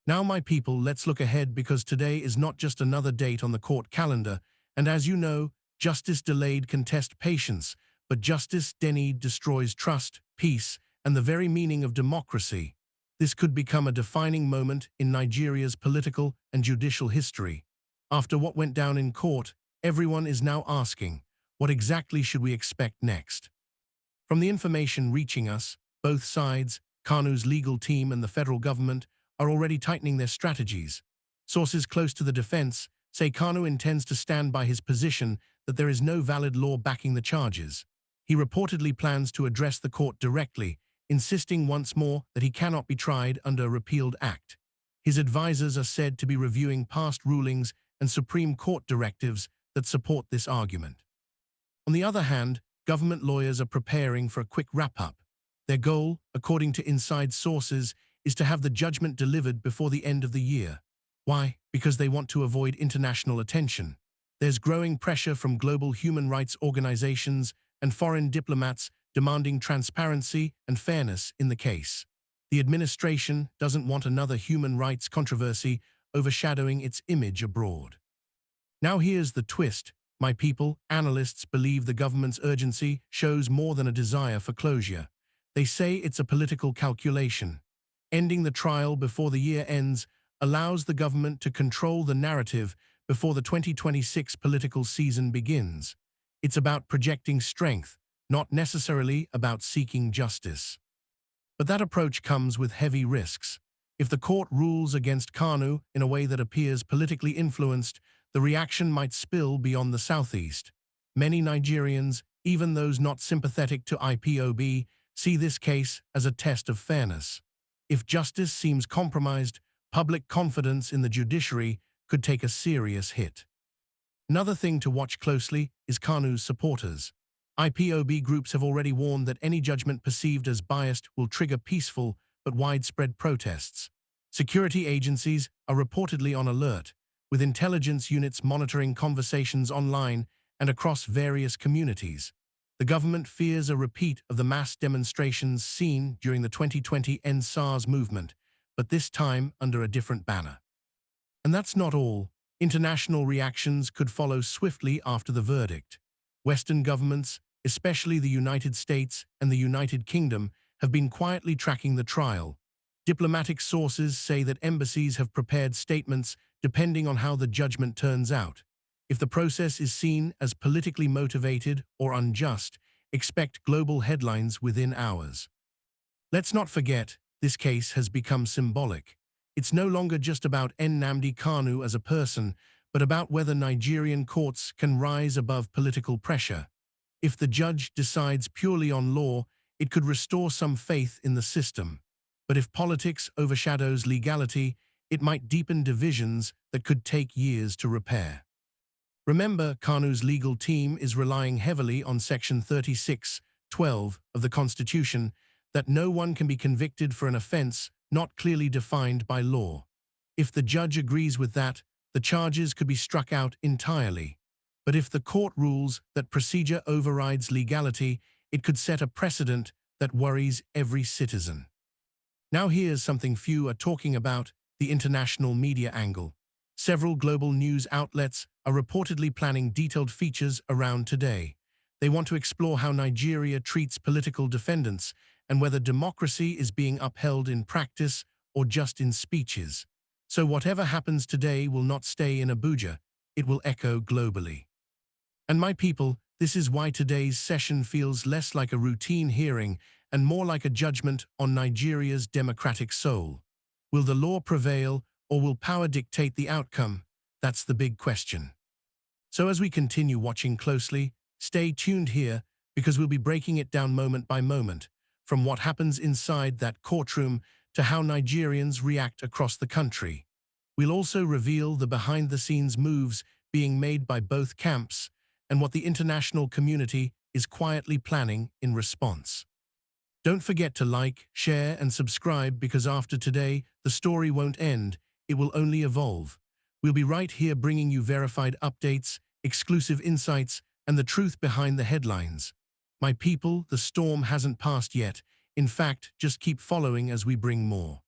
Now, my people, let's look ahead because today is not just another date on the court calendar, and as you know, justice delayed can test patience, but justice denied destroys trust, peace, and the very meaning of democracy. This could become a defining moment in Nigeria's political and judicial history. After what went down in court, everyone is now asking, what exactly should we expect next? From the information reaching us, both sides, Kanu's legal team and the federal government, are already tightening their strategies. Sources close to the defense say Kanu intends to stand by his position that there is no valid law backing the charges. He reportedly plans to address the court directly, insisting once more that he cannot be tried under a repealed act. His advisors are said to be reviewing past rulings and Supreme Court directives that support this argument. On the other hand, government lawyers are preparing for a quick wrap-up. Their goal, according to inside sources, is to have the judgment delivered before the end of the year. Why? Because they want to avoid international attention. There's growing pressure from global human rights organizations and foreign diplomats demanding transparency and fairness in the case. The administration doesn't want another human rights controversy overshadowing its image abroad. Now here's the twist. My people, analysts believe the government's urgency shows more than a desire for closure. They say it's a political calculation. Ending the trial before the year ends allows the government to control the narrative before the 2026 political season begins. It's about projecting strength, not necessarily about seeking justice. But that approach comes with heavy risks. If the court rules against Kanu in a way that appears politically influenced, the reaction might spill beyond the southeast. Many Nigerians, even those not sympathetic to IPOB, see this case as a test of fairness. If justice seems compromised, public confidence in the judiciary could take a serious hit. Another thing to watch closely is Kanu's supporters. IPOB groups have already warned that any judgment perceived as biased will trigger peaceful but widespread protests. Security agencies are reportedly on alert, with intelligence units monitoring conversations online and across various communities. The government fears a repeat of the mass demonstrations seen during the 2020 End SARS movement, but this time under a different banner. And that's not all. International reactions could follow swiftly after the verdict. Western governments, especially the United States and the United Kingdom, have been quietly tracking the trial. Diplomatic sources say that embassies have prepared statements depending on how the judgment turns out. If the process is seen as politically motivated or unjust, expect global headlines within hours. Let's not forget, this case has become symbolic. It's no longer just about Nnamdi Kanu as a person, but about whether Nigerian courts can rise above political pressure. If the judge decides purely on law, it could restore some faith in the system. But if politics overshadows legality, it might deepen divisions that could take years to repair. Remember, Kanu's legal team is relying heavily on Section 36(12) of the Constitution, that no one can be convicted for an offense not clearly defined by law. If the judge agrees with that, the charges could be struck out entirely. But if the court rules that procedure overrides legality, it could set a precedent that worries every citizen. Now here's something few are talking about, the international media angle. Several global news outlets are reportedly planning detailed features around today. They want to explore how Nigeria treats political defendants and whether democracy is being upheld in practice or just in speeches. So whatever happens today will not stay in Abuja, it will echo globally. And my people, this is why today's session feels less like a routine hearing and more like a judgment on Nigeria's democratic soul. Will the law prevail, or will power dictate the outcome? That's the big question. So as we continue watching closely, stay tuned here, because we'll be breaking it down moment by moment, from what happens inside that courtroom to how Nigerians react across the country. We'll also reveal the behind-the-scenes moves being made by both camps and what the international community is quietly planning in response. Don't forget to like, share, and subscribe, because after today, the story won't end, it will only evolve. We'll be right here bringing you verified updates, exclusive insights, and the truth behind the headlines. My people, the storm hasn't passed yet. In fact, just keep following as we bring more.